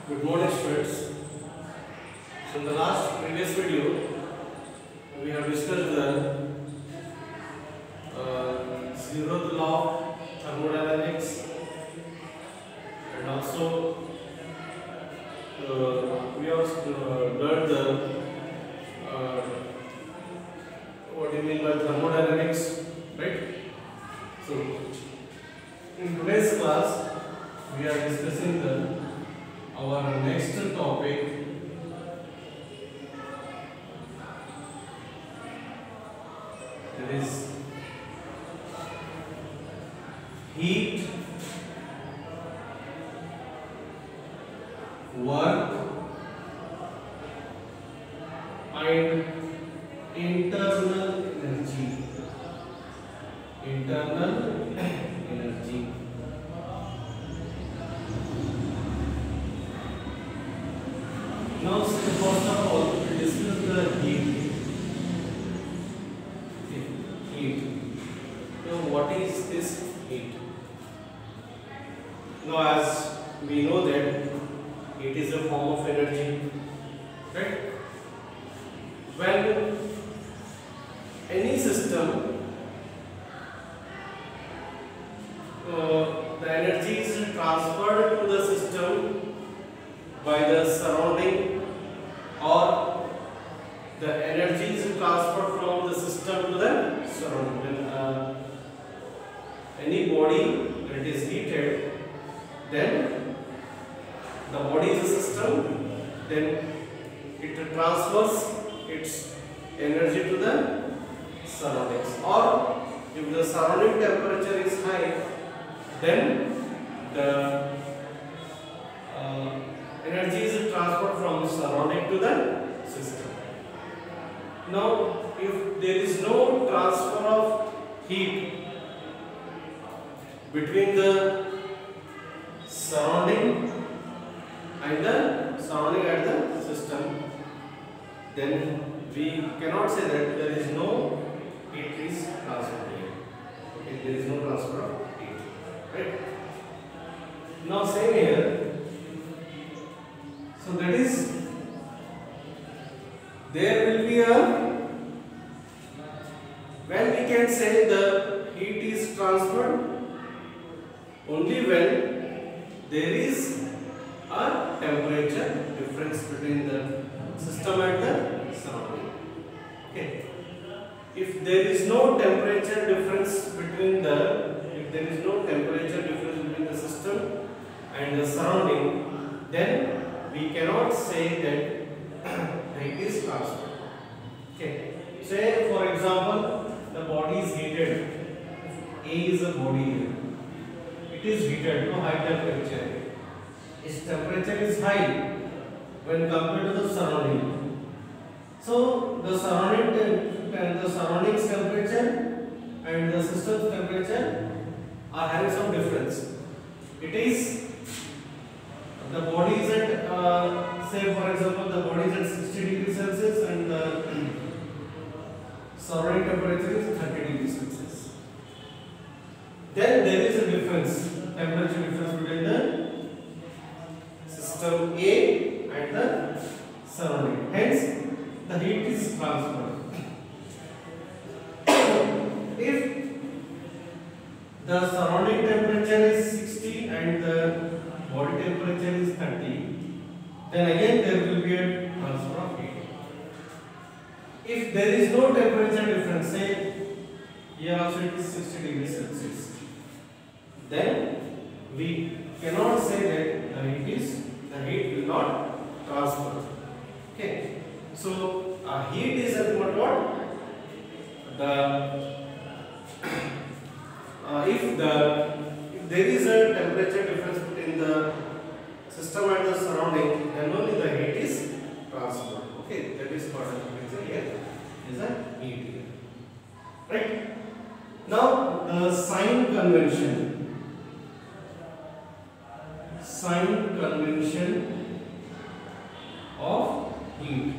Good morning, students. So, in the last previous video, we have discussed the zeroth law of thermodynamics, and also we have learned the what do you mean by thermodynamics, right? So, in today's class, we are discussing our next topic, that is heat, work and internal energy. Now, first of all, we discuss the heat. Heat. Now, what is this heat? Now, as we know that heat is a form of energy, right? When any system, the energy is transferred to the system by the surrounding, or the energy is transferred from the system to the surrounding. When any body that is heated, then the body is a system, then it transfers its energy to the surroundings. Or if the surrounding temperature is high, then the energy is transferred from surrounding to the system. Now, if there is no transfer of heat between the surrounding and the system, then we cannot say that there is no heat is transferred here. Okay, there is no transfer of heat, right? Now, same here. So that is, there will be when we can say the heat is transferred, only when there is a temperature difference between the system and the surrounding. Okay. If there is no temperature difference between the system and the surrounding, then we cannot say that heat is transferred. Okay. Say for example, the body is heated. A is a body here. It is heated to high temperature. Its temperature is high when compared to the surrounding. So the surroundings temperature and the system's temperature are having some difference. It is the body is at say for example the body is at 60 degrees Celsius and the surrounding temperature is 30 degrees Celsius. Then there is a difference, temperature difference between the system A and the surrounding. Hence, the heat is transferred. If the surrounding temperature is 60 and the body temperature is 30, then again there will be a transfer of heat. If there is no temperature difference, say here also it is 60 degrees Celsius, then we cannot say that the heat will not transfer. Okay. So heat is nothing but what? If there is a temperature difference between the system and the surrounding, then only the heat is transferred. Okay, that is what I say here is a heat here. Right? Now the sign convention. Of heat.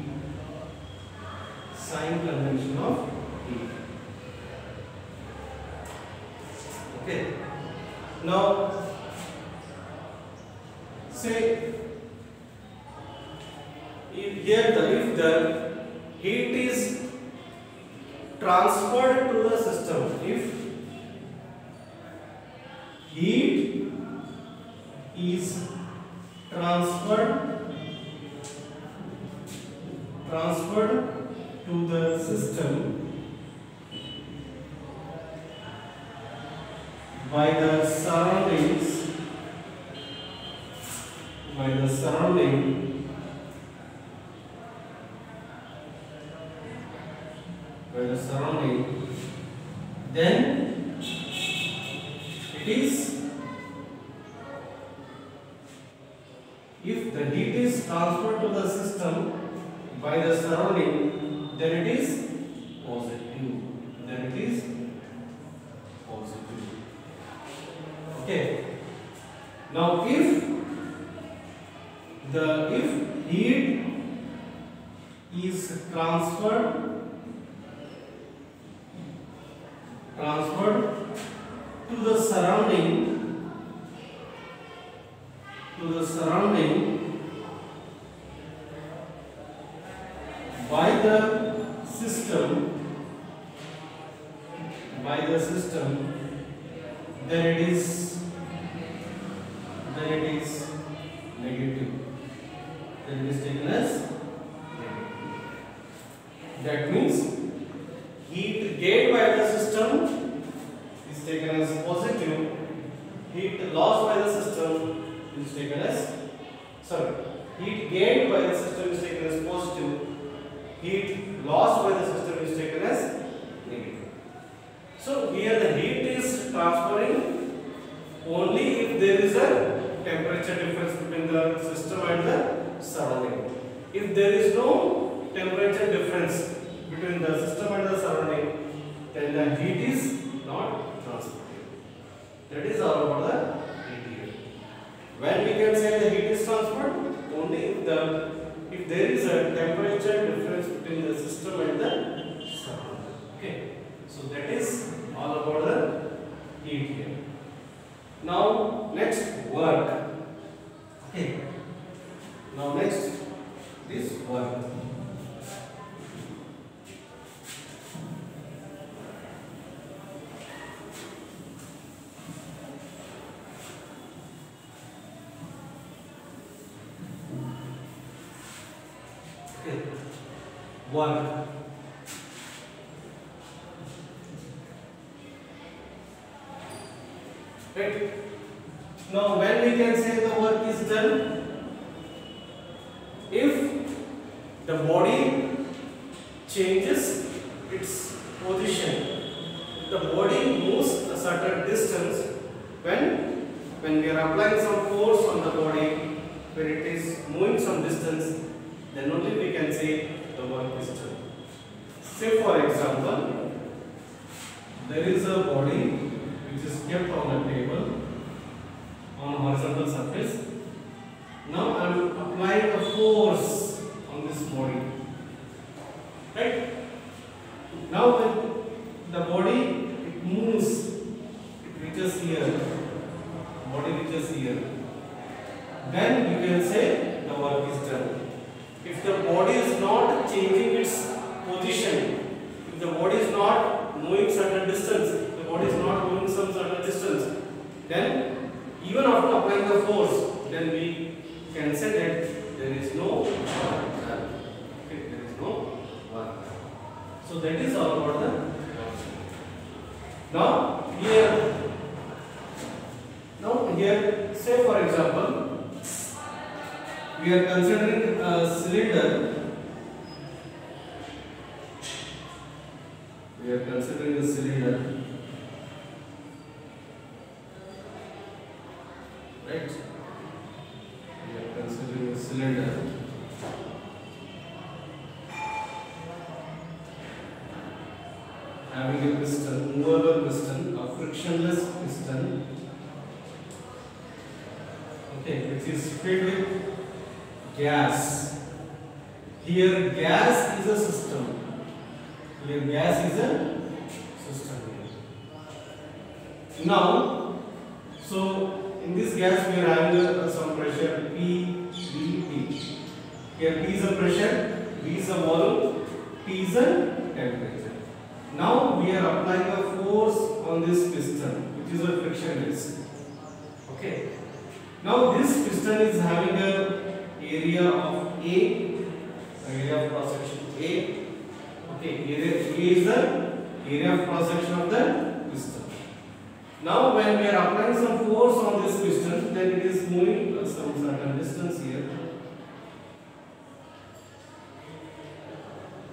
Sign convention of heat. Okay. Now, say here if the heat is transferred to the system, if heat is transferred to the system by the surrounding, then it is, if the heat is transferred to the system by the surrounding, then it is positive. Okay. Now if heat is transferred to the surrounding by the system, then it is negative. Then it is taken as negative. That means heat gained by the system is taken as positive. Heat lost by the system is taken as, heat gained by the system is taken as positive. Heat lost by the system is taken as negative. So here the heat is transferring only if there is a temperature difference between the system and the surrounding. If there is no temperature difference between the system and the surrounding, then the heat is not transferring. That is all about the heat here. When we can say the heat is transferred? Only if there is a temperature difference between the system and the surrounding. Okay. So that is all about the heat here. Now next work. Okay. Now next this work. Okay. Work. Right. Now when we can say the work is done? If the body changes its position, the body moves a certain distance. When we are applying some force on the body, when it is moving some distance, then only we can say the work is done. Say for example, there is a body which is kept on a table on a horizontal surface. Now I am applying a force on this body. Right? Now when the body it moves, it reaches here, body reaches here, then you can say the work is done. If the body is not changing its position, if the body is not moving certain distance, the body is not moving some certain distance, then even after applying the force, then we can say that there is no work done. Okay, there is no work done. So that is all about the work. Now here, say for example, we are considering a cylinder. We are considering a cylinder. Right? We are considering a cylinder. Having a piston, movable piston, a frictionless piston. Okay, which is filled with gas. Here gas is a system. Here gas is a system. Now, so in this gas we are having some pressure P, V, T. Here P is a pressure, V is a volume, T is a temperature. Now we are applying a force on this piston, which is a frictionless. Okay. Now this piston is having a area of A, area of cross section A. Okay, area A is the area of cross section of the piston. Now when we are applying some force on this piston, then it is moving some certain distance here.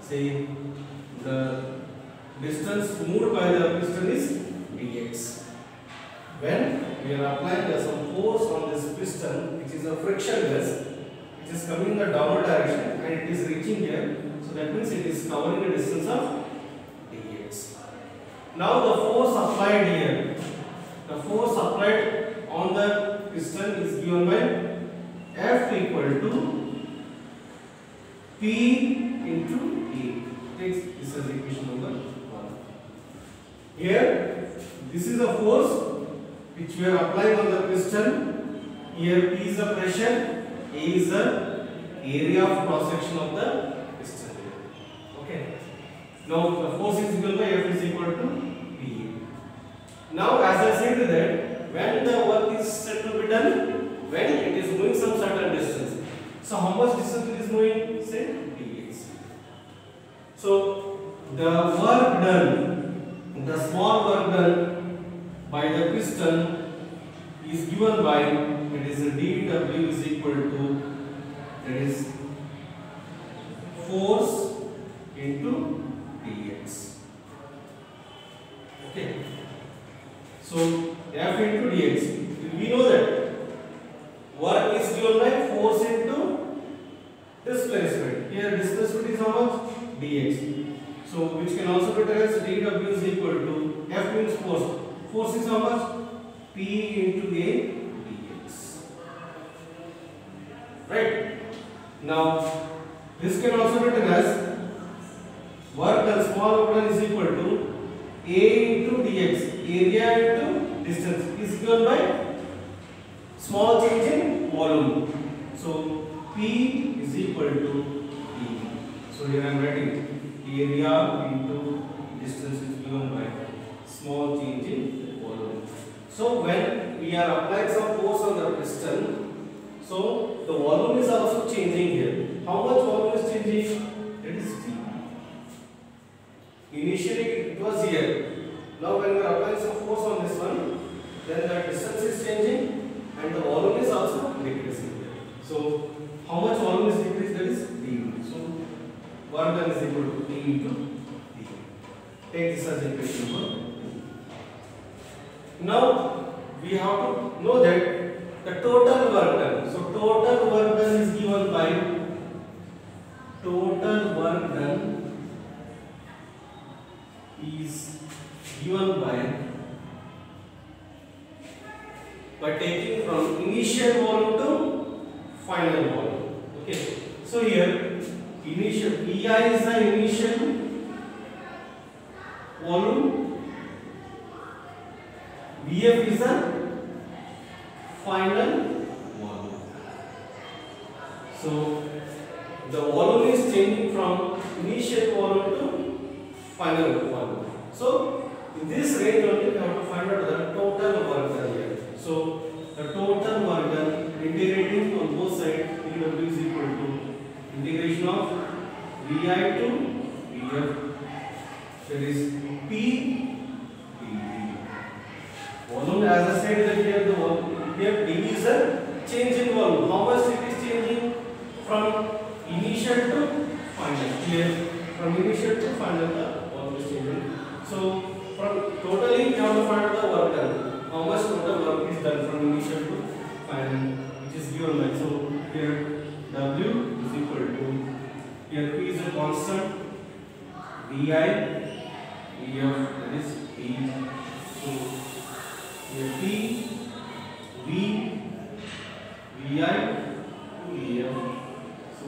Say the distance moved by the piston is dx. When we are applying some force on this piston, which is a frictionless, it is coming in the downward direction and it is reaching here. So that means it is covering a distance of dx. Now the force applied here, the force applied on the piston is given by F equal to P into A. This is equation number 1. Here, this is a force which we are applying on the piston. Here P is the pressure, A is the area of cross section of the piston. Okay. Now the force is given by F is equal to P. Now as I said that when the work is said to be done, when it is moving some certain distance. So how much distance it is moving? Say dx. So the work done, the small work done by the piston is given by, it is dW is equal to, that is force into dx. Okay. So F into dx, we know that work is given by force into displacement. Here displacement is how much? Dx. So which can also be written as dW is equal to, F means force. Force is how much? P into A dx. Right? Now this can also be written as work done, small work done is equal to A into dx. Area into distance is given by small change in volume. So P is equal to E. So here I am writing area into distance is given by small change in volume. So when we are applying some force on the piston, so the volume is also changing here. How much volume is changing? It is T. Initially it was here. Now when we are applying some force on this one, then the distance is changing and the volume is also decreasing. So how much volume is decreased? That is d. So work done is equal to T into d. Take this as equation number 2. Now we have to know that the total work done. So total work done is given by taking from initial volume to final volume. Okay. So here initial Pi is the initial volume, Vf is the final volume. So the volume is changing from initial volume to final volume. So in this range only we have to find out the total work done here. So the total work done integrating on both sides, dW is equal to integration of Vi to Vf, that is P dV. Volume, as I said that here the volume, here dV is a change in volume. How much it is changing from initial to final? Here from initial to final the volume is changing. So from totally we have to find out the work done. How much total work is done from initial to final, which is given by, so here W is equal to, here P is a constant, Vi, Vf, that is P. So here P, V, Vi to Vf. So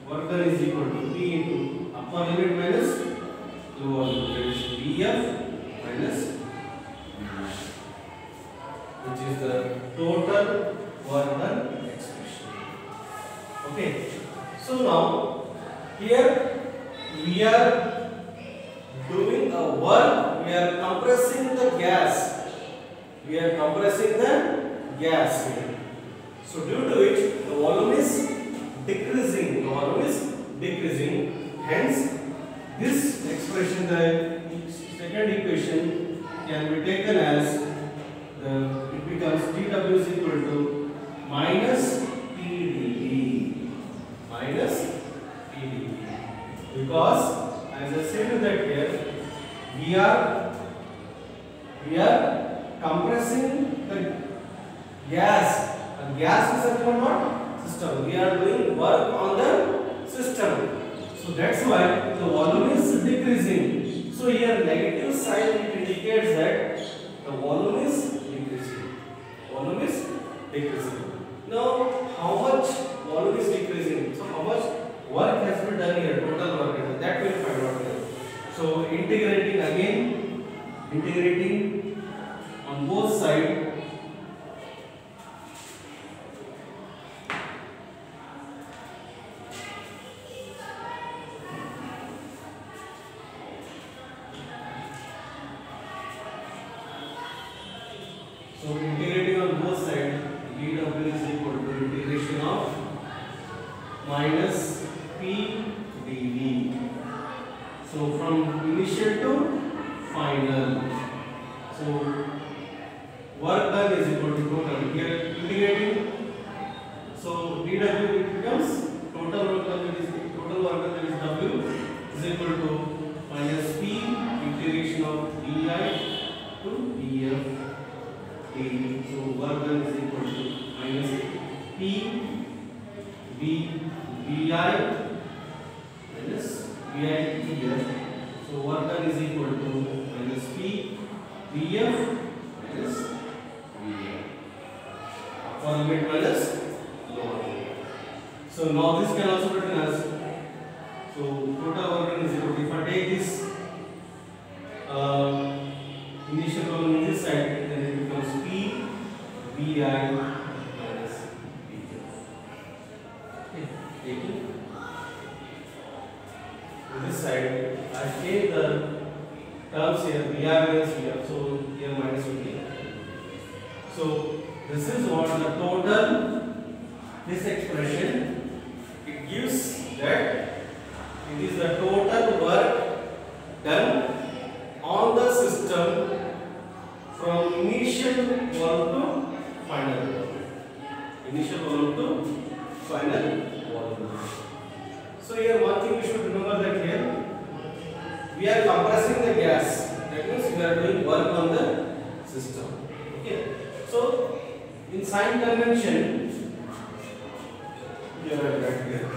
work done is equal to P into upper limit minus lower limit, that is Vf minus Vi, which is the total work done expression. Okay. So now here we are doing a work. We are compressing the gas. We are compressing the gas here. So due to which the volume is decreasing. The volume is decreasing. Hence, this expression, the second equation, can be taken as it becomes dW is equal to minus PdV. Minus PdV. Because as I said that here, we are compressing the gas. And gas is a what? System. We are doing work on the system. So that's why the volume is decreasing. So here negative sign it indicates that the volume is decreasing. Volume is decreasing. Now how much volume is decreasing? So how much work has been done here? Total work, that will find out here. So integrating again, integrating on both sides. So integrating on both sides, dW is equal to integration of minus P dV. So from initial to final. So work done is equal to total. Here integrating. So dW becomes total work done is W is equal to minus P integration of dI to dF. So work done is equal to minus P VI minus VI here. So work done is equal to minus P VF minus VI. For mid minus lower. So now this can also be written as, so total work done is equal to, if I take this initial column in this side, then it becomes P VI minus VF. Okay, taking to this side, I take the terms here VI minus VF, so here minus will be. So this is what the total, this expression, it gives that it is the total work done on the system from initial volume to final volume. Initial volume to final volume. So here one thing we should remember that here we are compressing the gas. That means we are doing work on the system. Okay. So in sign convention, here I write here.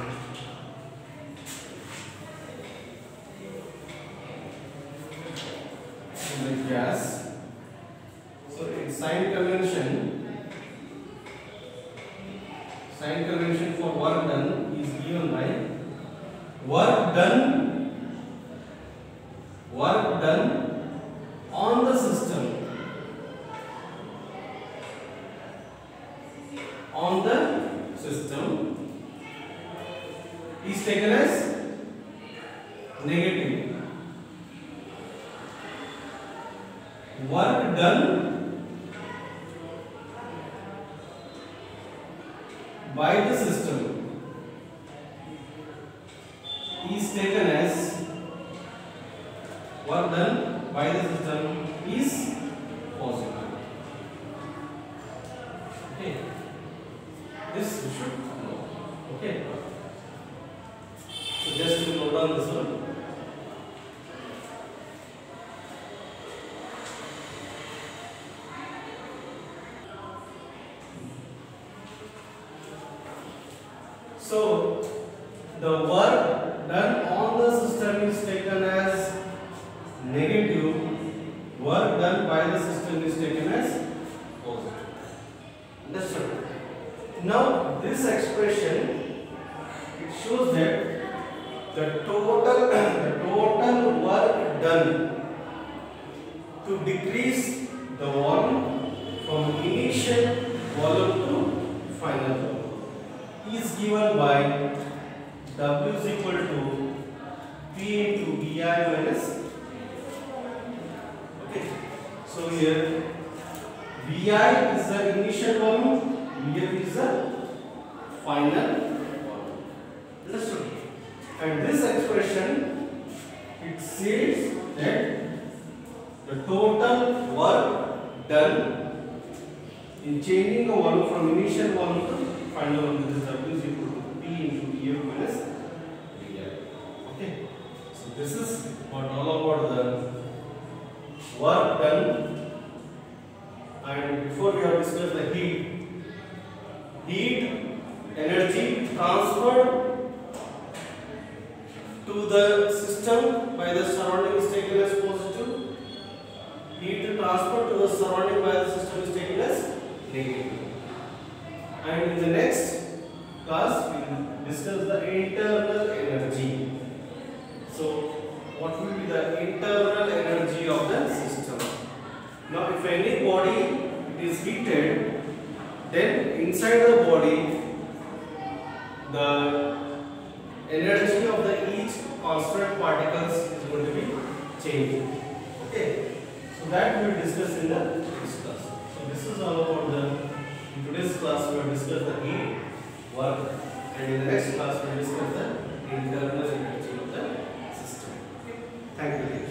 The gas. So in sign convention for work done is given by work done on the system. On the system is taken as negative. Work done by the system is taken as, work done by the system is positive. Okay, this you should know. Okay, so just to note down this one. So the work done on the system is taken as negative, work done by the system is taken as positive. Understood? Now this expression, it shows that the total work done to decrease the volume from initial volume to final volume is given by W is equal to P into Vi minus. Okay. So here Vi is the initial volume, Vf is the final volume. Understood? And this expression, it says that the total work done in changing a volume from initial volume to final volume, this is W is equal to P into Vf minus Vi. Okay. So this is what all about the work done. And before we have discussed the heat energy transferred to the system by the surrounding is taken as positive. Heat transferred to the surrounding by the system is taken as negative. And in the next class we will discuss the internal energy. So what will be the internal energy of the system? Now if any body is heated, then inside the body the energy of the each constant particles is going to be changed. Okay, so that we will discuss in the next class. So this is all about in today's class we will discuss the heat, work, and in the next class we will discuss the internal energy of the system. Okay. Thank you.